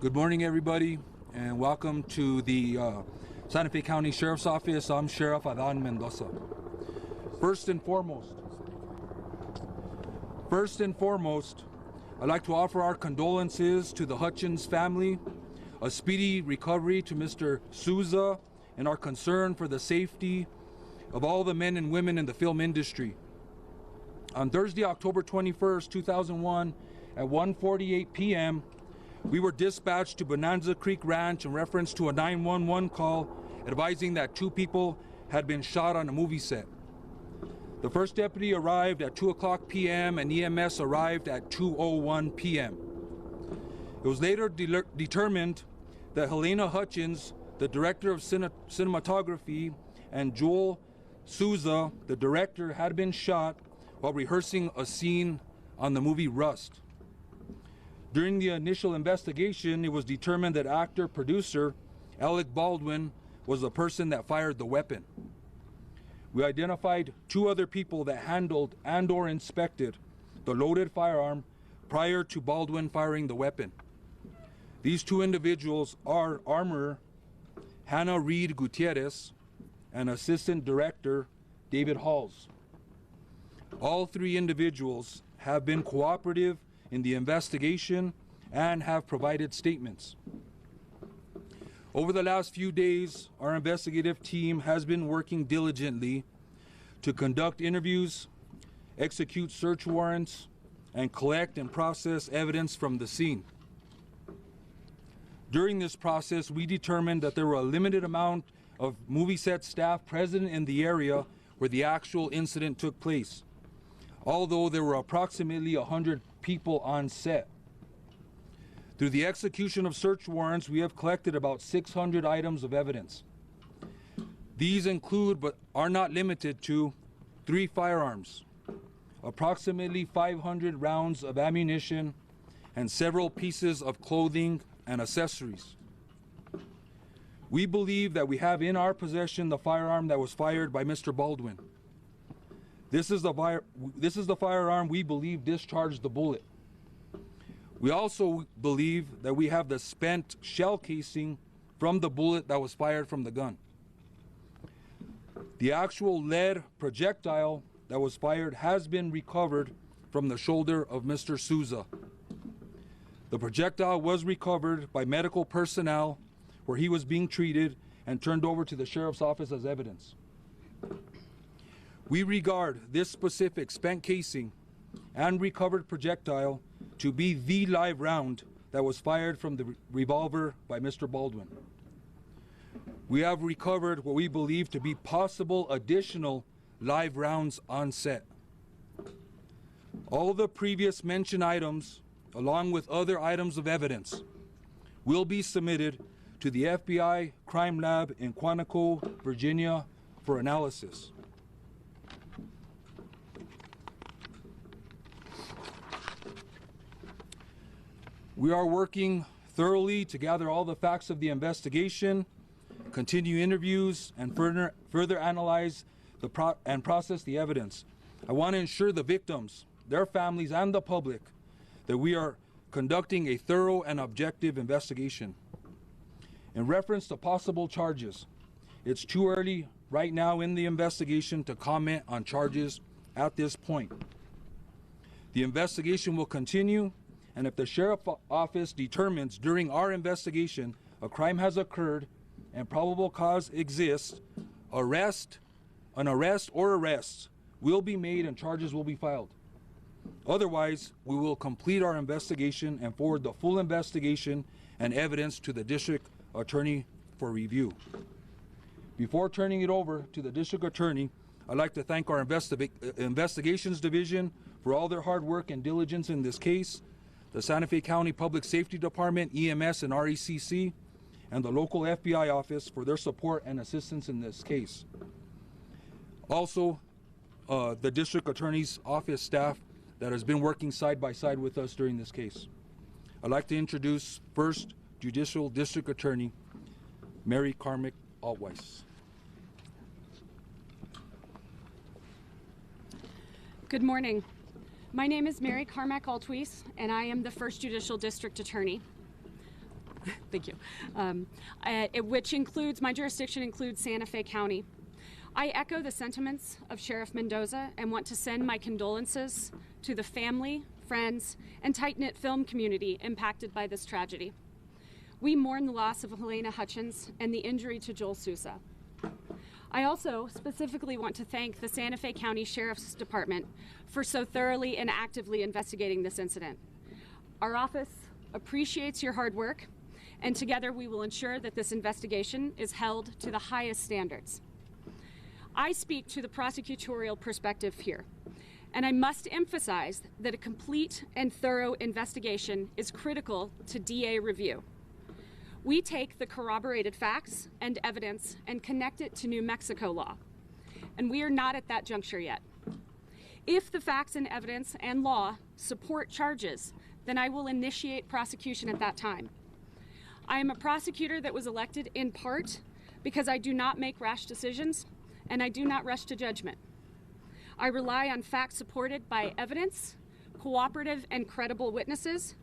Good morning, everybody, and welcome to the Santa Fe County Sheriff's Office. I'm Sheriff Adan Mendoza. First and foremost, I'd like to offer our condolences to the Hutchins family, a speedy recovery to Mr. Souza, and our concern for the safety of all the men and women in the film industry. On Thursday, October 21st, 2001, at 1:48 p.m., we were dispatched to Bonanza Creek Ranch in reference to a 911 call advising that 2 people had been shot on a movie set. The first deputy arrived at 2 o'clock p.m. and EMS arrived at 2:01 p.m. It was later determined that Halyna Hutchins, the director of cinematography, and Joel Souza, the director, had been shot while rehearsing a scene on the movie Rust. During the initial investigation, it was determined that actor-producer Alec Baldwin was the person that fired the weapon. We identified 2 other people that handled and/or inspected the loaded firearm prior to Baldwin firing the weapon. These 2 individuals are armorer Hannah Reed Gutierrez and assistant director David Halls. All 3 individuals have been cooperative in the investigation and have provided statements. Over the last few days, our investigative team has been working diligently to conduct interviews, execute search warrants, and collect and process evidence from the scene. During this process, we determined that there were a limited amount of movie set staff present in the area where the actual incident took place, although there were approximately 100 people on set. Through the execution of search warrants, we have collected about 600 items of evidence. These include, but are not limited to, 3 firearms, approximately 500 rounds of ammunition, and several pieces of clothing and accessories. We believe that we have in our possession the firearm that was fired by Mr. Baldwin. This is the firearm we believe discharged the bullet. We also believe that we have the spent shell casing from the bullet that was fired from the gun. The actual lead projectile that was fired has been recovered from the shoulder of Mr. Souza. The projectile was recovered by medical personnel where he was being treated and turned over to the sheriff's office as evidence. We regard this specific spent casing and recovered projectile to be the live round that was fired from the revolver by Mr. Baldwin. We have recovered what we believe to be possible additional live rounds on set. All the previous mentioned items, along with other items of evidence, will be submitted to the FBI Crime Lab in Quantico, Virginia, for analysis. We are working thoroughly to gather all the facts of the investigation, continue interviews, and further analyze and process the evidence. I want to ensure the victims, their families, and the public that we are conducting a thorough and objective investigation. In reference to possible charges, it's too early right now in the investigation to comment on charges at this point. The investigation will continue, and if the sheriff's office determines during our investigation a crime has occurred and probable cause exists, an arrest or arrests will be made and charges will be filed. Otherwise, we will complete our investigation and forward the full investigation and evidence to the district attorney for review. Before turning it over to the district attorney, I'd like to thank our investigations division for all their hard work and diligence in this case, the Santa Fe County Public Safety Department, EMS, and RECC, and the local FBI office for their support and assistance in this case. Also, the district attorney's office staff that has been working side by side with us during this case. I'd like to introduce First Judicial District Attorney Mary Carmack-Altwies. Good morning. My name is Mary Carmack-Altwies, and I am the First Judicial District Attorney. Thank you. Which includes, my jurisdiction includes Santa Fe County. I echo the sentiments of Sheriff Mendoza and want to send my condolences to the family, friends, and tight-knit film community impacted by this tragedy. We mourn the loss of Halyna Hutchins and the injury to Joel Sousa. I also specifically want to thank the Santa Fe County Sheriff's Department for so thoroughly and actively investigating this incident. Our office appreciates your hard work, and together we will ensure that this investigation is held to the highest standards. I speak to the prosecutorial perspective here, and I must emphasize that a complete and thorough investigation is critical to DA review. We take the corroborated facts and evidence and connect it to New Mexico law, and we are not at that juncture yet. If the facts and evidence and law support charges, then I will initiate prosecution at that time. I am a prosecutor that was elected in part because I do not make rash decisions and I do not rush to judgment. I rely on facts supported by evidence, cooperative and credible witnesses,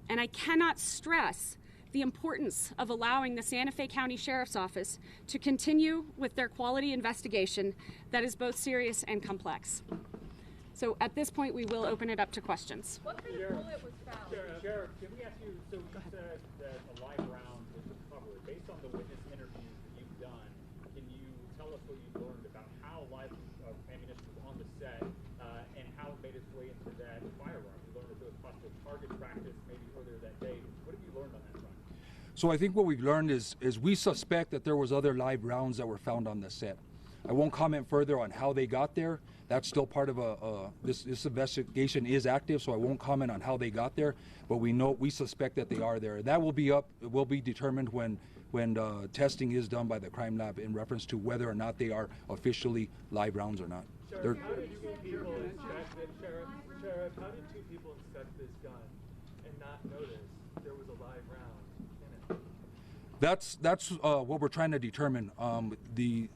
and I cannot stress the importance of allowing the Santa Fe County Sheriff's Office to continue with their quality investigation that is both serious and complex. So at this point, we will open it up to questions. What kind of bullet was found? Sheriff, can we ask you, so you said that a live round was recovered. Based on the witness interviews that you've done, can you tell us what you've learned about how live ammunition was on the set and how it made its way into that firearm? You learned if there was possible target practice maybe earlier that day. What have you learned on that front? So I think what we've learned is we suspect that there was other live rounds that were found on the set. I won't comment further on how they got there. That's still part of this investigation is active, so I won't comment on how they got there. But we suspect that they are there. That will be determined when testing is done by the crime lab in reference to whether or not they are officially live rounds or not. Sheriff, how did two people inspect this gun and not notice there was a live round in it? That's what we're trying to determine. The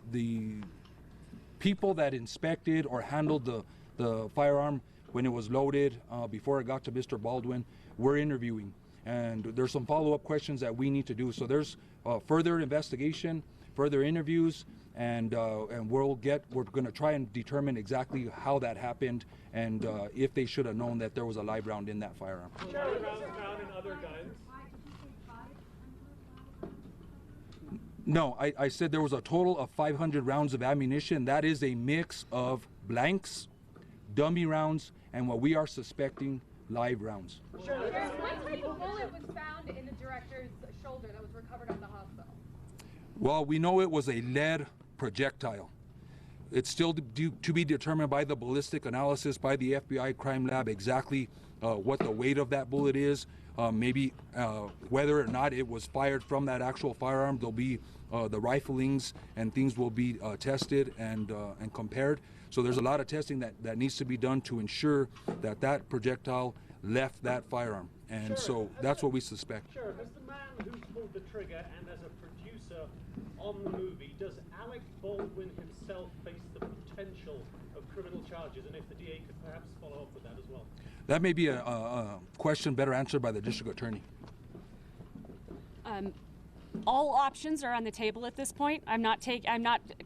people that inspected or handled the firearm when it was loaded before it got to Mr. Baldwin, we're interviewing, and there's some follow-up questions that we need to do. So there's further investigation, further interviews, and we're going to try and determine exactly how that happened and if they should have known that there was a live round in that firearm. Rounds found in other guns. No, I said there was a total of 500 rounds of ammunition. That is a mix of blanks, dummy rounds, and what we are suspecting, live rounds. Sheriff, what type of bullet was found in the director's shoulder that was recovered at the hospital? Well, we know it was a lead projectile. It's still to be determined by the ballistic analysis by the FBI crime lab exactly what the weight of that bullet is. Maybe whether or not it was fired from that actual firearm. There'll be the riflings and things will be tested and compared. So there's a lot of testing that needs to be done to ensure that that projectile left that firearm. And Sheriff, so that's what we suspect. Sheriff, as the man who's pulled the trigger and as a producer on the movie, does Alec Baldwin himself face the potential of criminal charges? And if the DA could perhaps follow up with that as well. That may be a question better answered by the district attorney. All options are on the table at this point. I'm not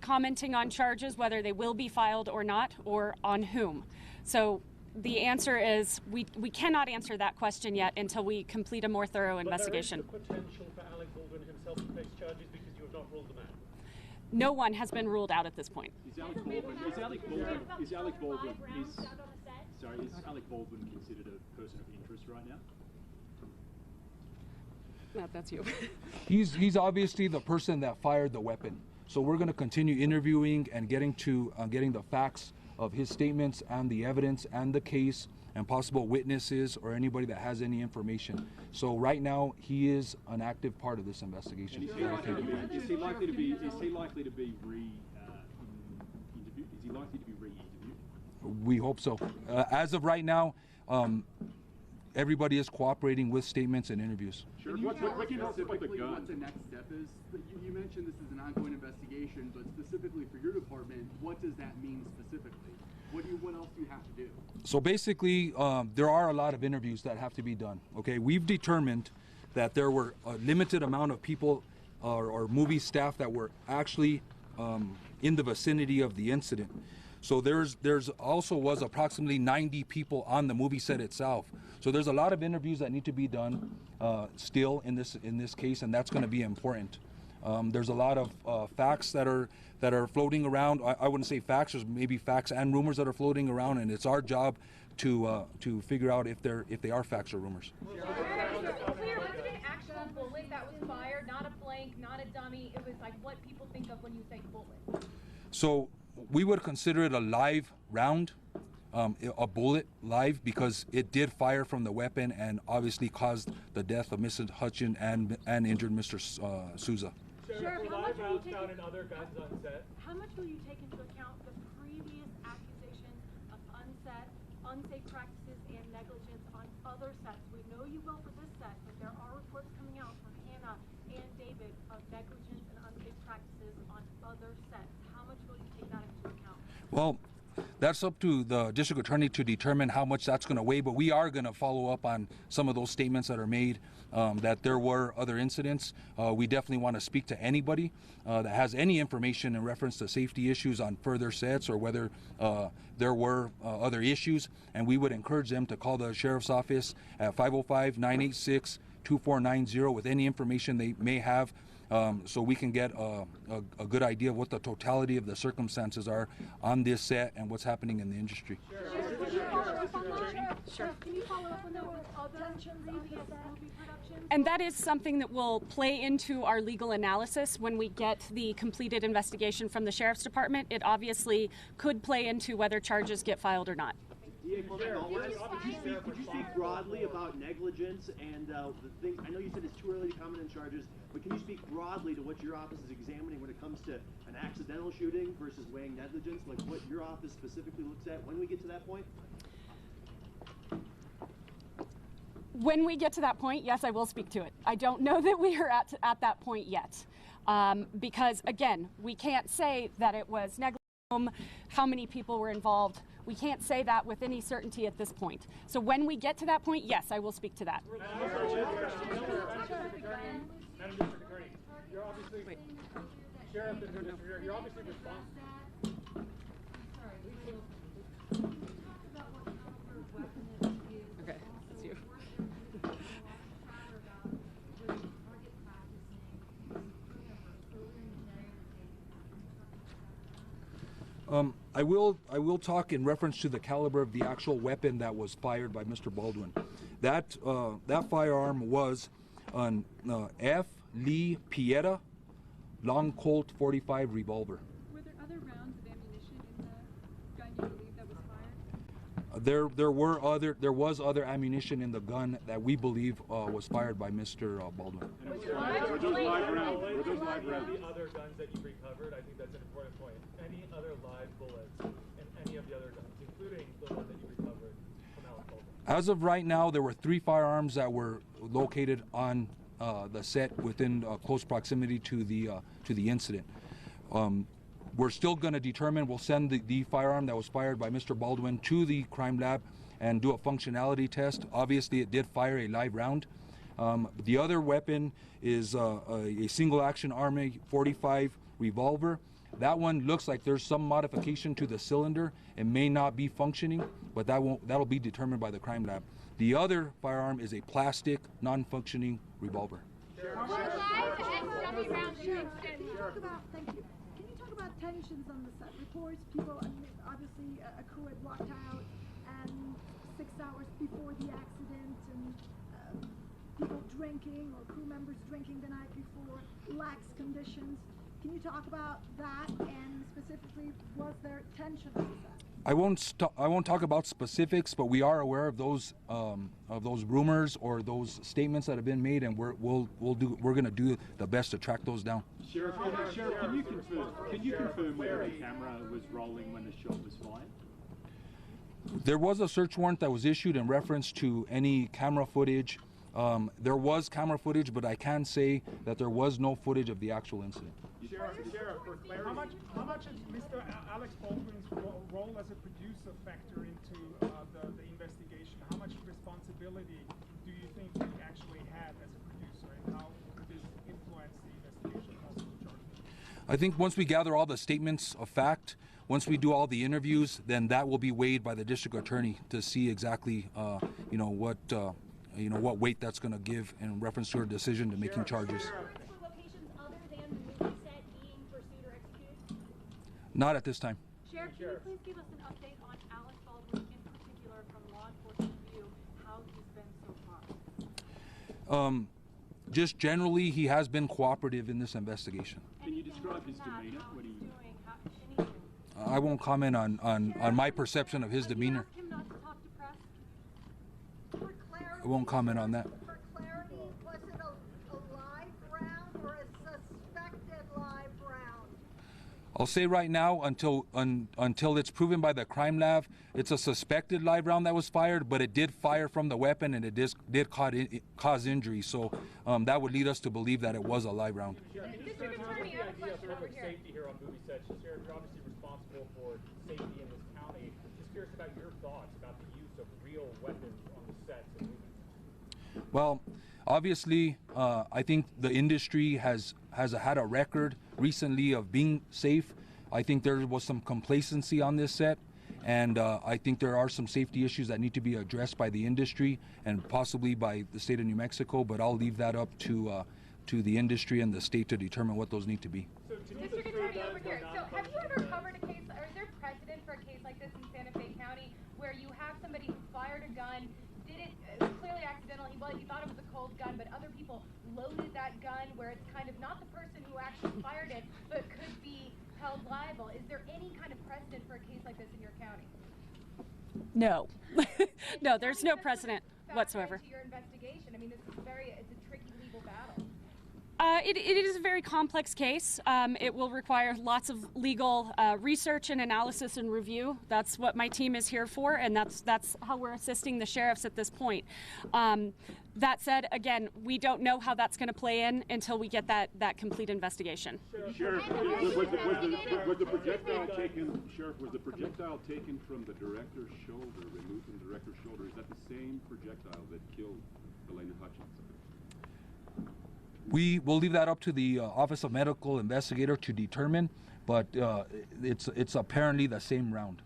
commenting on charges, whether they will be filed or not, or on whom. So the answer is we cannot answer that question yet until we complete a more thorough investigation. But there is the potential for Alec Baldwin himself to face charges because you have not ruled them out. No one has been ruled out at this point. Is Alec Baldwin considered a person of interest right now? No, that's you. He's obviously the person that fired the weapon. So we're going to continue interviewing and getting the facts of his statements and the evidence and the case and possible witnesses or anybody that has any information. So right now he is an active part of this investigation. Is he likely to be re-interviewed? Is he likely to be re-interviewed? We hope so. As of right now, everybody is cooperating with statements and interviews. Sure. What the next step is? You mentioned this is an ongoing investigation, but specifically for your department, what does that mean specifically? What else do you have to do? So basically, there are a lot of interviews that have to be done. Okay, we've determined that there were a limited amount of people or movie staff that were actually in the vicinity of the incident. So there's also was approximately 90 people on the movie set itself. So there's a lot of interviews that need to be done still in this case, and that's going to be important. There's a lot of facts that are floating around. I wouldn't say facts. There's maybe facts and rumors that are floating around, and it's our job to figure out if they are facts or rumors. Clear, was it an actual bullet that was fired, not a blank, not a dummy? It was like what people think of when you say bullet. So we would consider it a live round, a bullet live, because it did fire from the weapon and obviously caused the death of Mrs. Hutchins and injured Mr. Souza. Sheriff, Were live rounds found in other guns on set? How much will you take into account the previous accusations of unsafe practices and negligence on other sets? We know you will for this set, but there are reports coming out from Hannah and David of negligence and unsafe practices on other sets. How much will you take that into account? Well, that's up to the district attorney to determine how much that's going to weigh, but we are going to follow up on some of those statements that are made, that there were other incidents. We definitely want to speak to anybody that has any information in reference to safety issues on further sets or whether there were other issues, and we would encourage them to call the sheriff's office at 505-986-2490 with any information they may have, so we can get a good idea of what the totality of the circumstances are on this set and what's happening in the industry. Sure. Can you follow up on that with other previous movie productions? And that is something that will play into our legal analysis when we get the completed investigation from the Sheriff's Department. It obviously could play into whether charges get filed or not. Could you speak broadly about negligence and the things? I know you said it's too early to comment on charges, but can you speak broadly to what your office is examining when it comes to an accidental shooting versus weighing negligence, like what your office specifically looks at when we get to that point? When we get to that point, yes, I will speak to it. I don't know that we are at that point yet, because again, we can't say that it was negligent, how many people were involved. We can't say that with any certainty at this point. So when we get to that point, yes, I will speak to that. Madam District Attorney, you're obviously, Sheriff and District, you're obviously responsible. Okay, that's you. I will talk in reference to the caliber of the actual weapon that was fired by Mr. Baldwin. That firearm was an F. Lee Pieta long Colt .45 revolver. Were there other rounds of ammunition in the gun you believe that was fired? There was other ammunition in the gun that we believe was fired by Mr. Baldwin. Were those live rounds? Were those live rounds? The other guns that you recovered, I think that's an important point. Any other live bullets in any of the other guns, including the one that you recovered from Alec Baldwin? As of right now, there were 3 firearms that were located on the set within close proximity to the incident. We're still going to determine. We'll send the firearm that was fired by Mr. Baldwin to the crime lab and do a functionality test. Obviously, it did fire a live round. The other weapon is a single action Army .45 revolver. That one looks like there's some modification to the cylinder. It may not be functioning, but that'll be determined by the crime lab. The other firearm is a plastic, non-functioning revolver. Tensions on the set. Reports, people, obviously a crew had walked out and 6 hours before the accident, and people drinking or crew members drinking the night before, lax conditions. Can you talk about that, and specifically, was there tension on the set? I won't talk about specifics, but we are aware of those rumors or those statements that have been made, and we're going to do the best to track those down. Sheriff, can you confirm whether a camera was rolling when the shot was fired? There was a search warrant that was issued in reference to any camera footage. There was camera footage, but I can say that there was no footage of the actual incident. Sheriff, for clarity, how much is Mr. Alex Baldwin's role as a producer factor into the investigation? How much responsibility do you think he actually had as a producer? I think once we gather all the statements of fact, once we do all the interviews, then that will be weighed by the district attorney to see exactly, what weight that's going to give in reference to her decision to making charges. For locations other than the movie set being pursued or executed? Not at this time. Sheriff, can you please give us an update on Alec Baldwin in particular from law enforcement view, how he's been so far? Just generally, he has been cooperative in this investigation. Can you describe his demeanor? How What do he's you? doing, anything? I won't comment on my perception of his demeanor. Ask him not to talk to press? For clarity, I won't comment on that. For clarity, was it a live round or a suspected live round? I'll say right now, until it's proven by the crime lab, it's a suspected live round that was fired, but it did fire from the weapon and it did cause injury. So that would lead us to believe that it was a live round. Sheriff, can you District talk about Attorney, the I have a idea of question over here. safety here on movie sets? Sheriff, you're obviously responsible for safety in this county. Just curious about your thoughts about the use of real weapons on the sets of movies. Well, obviously, I think the industry has had a record recently of being safe. I think there was some complacency on this set, and I think there are some safety issues that need to be addressed by the industry and possibly by the state of New Mexico, but I'll leave that up to the industry and the state to determine what those need to be. So to me, District Attorney over here. So have you ever covered a case, or is there precedent for a case like this in Santa Fe County where you have somebody who fired a gun, did it was clearly accidental, he thought it was a cold gun, but other people loaded that gun where it's kind of not the person who actually fired it, but could be held liable. Is there any kind of precedent for a case like this in your county? No. No, there's no precedent whatsoever. To your investigation, I mean, it's a tricky legal battle. It is a very complex case. It will require lots of legal research and analysis and review. That's what my team is here for, and that's how we're assisting the sheriffs at this point. That said, again, we don't know how that's going to play in until we get that complete investigation. Sheriff, was the projectile taken? Sheriff, was the projectile taken from the director's shoulder, removed from the director's shoulder? Is that the same projectile that killed Halyna Hutchins? We will leave that up to the Office of Medical Investigator to determine, but it's apparently the same round.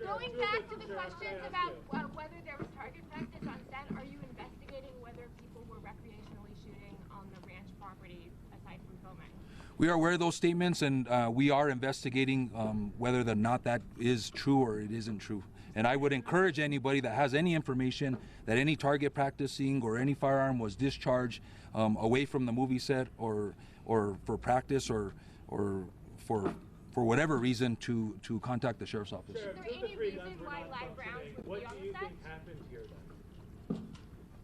Going back to the questions about whether there was target practice on set, are you investigating whether people were recreationally shooting on the ranch property aside from filming? We are aware of those statements, and we are investigating whether or not that is true or it isn't true. And I would encourage anybody that has any information that any target practicing or any firearm was discharged away from the movie set or for practice or for whatever reason to contact the sheriff's office. Is there any reason why live rounds would be on the set? Happened here then?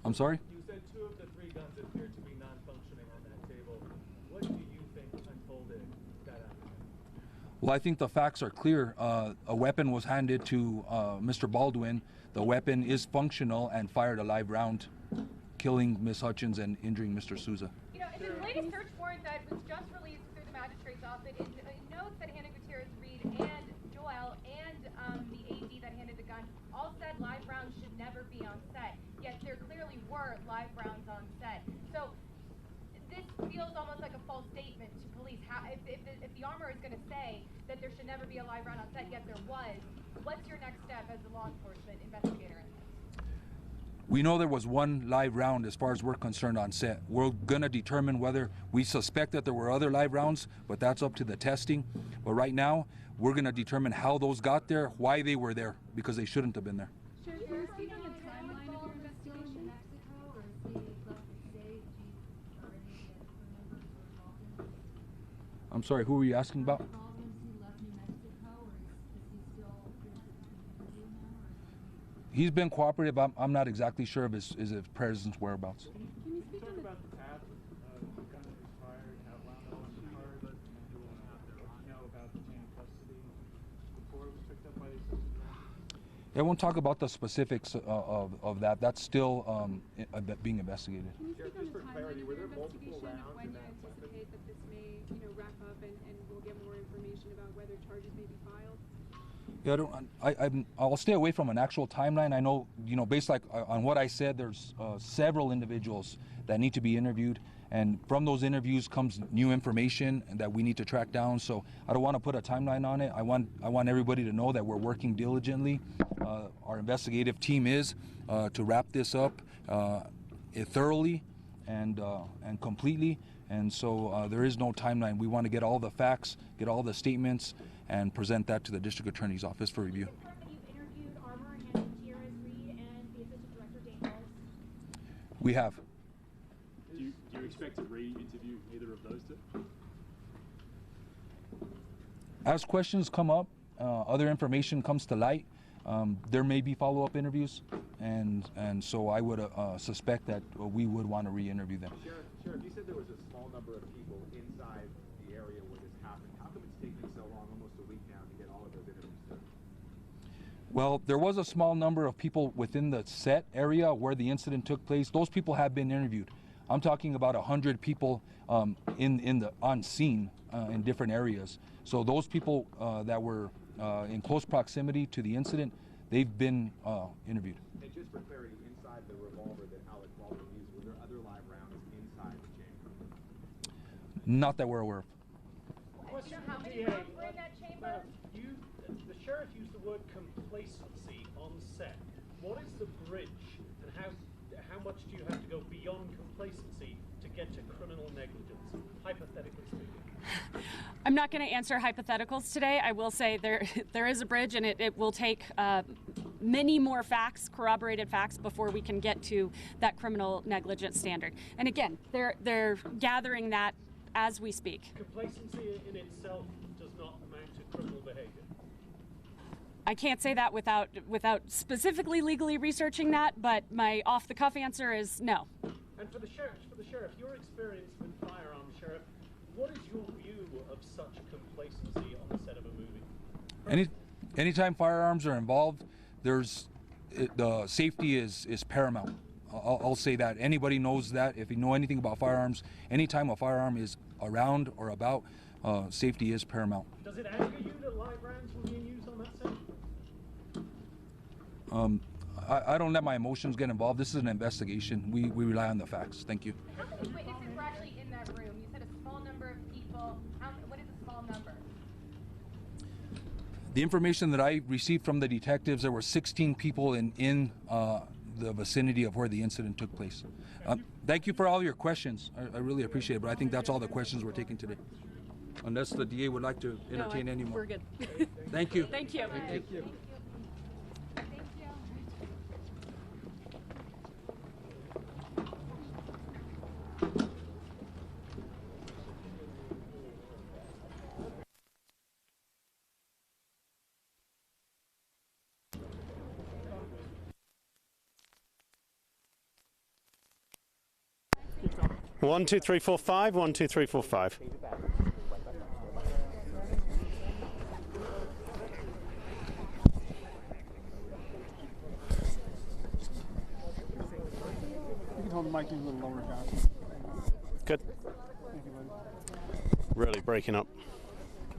I'm sorry? You said 2 of the 3 guns appear to be non-functioning on that table. What do you think unfolded that afternoon? Well, I think the facts are clear. A weapon was handed to Mr. Baldwin. The weapon is functional and fired a live round, killing Ms. Hutchins and injuring Mr. Souza. You know, in the latest search warrant that was just released through the magistrate's office, it notes that Hannah Gutierrez-Reed and Joel and the AD that handed the gun all said live rounds should never be on set. Yet there clearly were live rounds on set. So this feels almost like a false statement to police. If the armor is going to say that there should never be a live round on set, yet there was, what's your next step as a law enforcement investigator in this? We know there was 1 live round as far as we're concerned on set. We're going to determine whether we suspect that there were other live rounds, but that's up to the testing. But right now, we're going to determine how those got there, why they were there, because they shouldn't have been there. Sheriff, can you speak on the timeline of your investigation? Mexico, or is he left the state? Do you already get crew members who are involved in? I'm sorry, who were you asking about? Baldwin, has he left New Mexico, or is he still here to interview now? Or He's been cooperative. I'm not exactly sure of his presence whereabouts. Can you speak on the about the path of the gun that was fired, how long that was fired, and about the chain of custody before it was picked up by the assistant director? I won't talk about the specifics of that. That's still being investigated. Can you speak on Just the for timeline clarity, of were your there multiple investigation rounds of when in you that weapon? anticipate that this may, wrap up and we'll get more information about whether charges may be filed? Yeah, I'll stay away from an actual timeline. I know, based on what I said, there's several individuals that need to be interviewed, And from those interviews comes new information that we need to track down. So I don't want to put a timeline on it. I want everybody to know that we're working diligently. Our investigative team is to wrap this up thoroughly and completely. And so there is no timeline. We want to get all the facts, get all the statements, and present that to the district attorney's office for review. We have. Do you expect to re-interview either of those two? As questions come up, other information comes to light, there may be follow-up interviews, and so I would suspect that we would want to re-interview them. Sheriff, you said there was a small number of people inside the area where this happened. How come it's taking so long, almost a week now, to get all of those interviews done? Well, there was a small number of people within the set area where the incident took place. Those people have been interviewed. I'm talking about 100 people on scene in different areas. So those people that were in close proximity to the incident, they've been interviewed. And just for clarity, inside the revolver that Alec Baldwin used, were there other live rounds inside the chamber? Not that we're aware of. How many rounds were in that chamber? The sheriff used the word complacency on set. What is the bridge, and how much do you have to go beyond complacency to get to criminal negligence, hypothetically speaking? I'm not going to answer hypotheticals today. I will say there is a bridge, and it will take many more facts, corroborated facts, before we can get to that criminal negligence standard. And again, they're gathering that as we speak. Complacency in itself does not amount to criminal behavior. I can't say that without specifically legally researching that, but my off-the-cuff answer is no. And for the sheriff, your experience with firearms, Sheriff, what is your view of such complacency on the set of a movie? Anytime firearms are involved, the safety is paramount. I'll say that. Anybody knows that. If you know anything about firearms, anytime a firearm is around or about, safety is paramount. Does it anger you that live rounds were being used on that set? I don't let my emotions get involved. This is an investigation. We rely on the facts. Thank you. How many witnesses were actually in that room? You said a small number of people. What is a small number? The information that I received from the detectives, there were 16 people in the vicinity of where the incident took place. Thank you for all your questions. I really appreciate it, but I think that's all the questions we're taking today. Unless the DA would like to entertain any more. We're good. Thank you. Thank you. Thank you. One, 2, 3, 4, 5. 1, 2, 3, 4, 5. You can hold the mic a little lower, Josh. Good. Thank you, buddy. Really breaking up.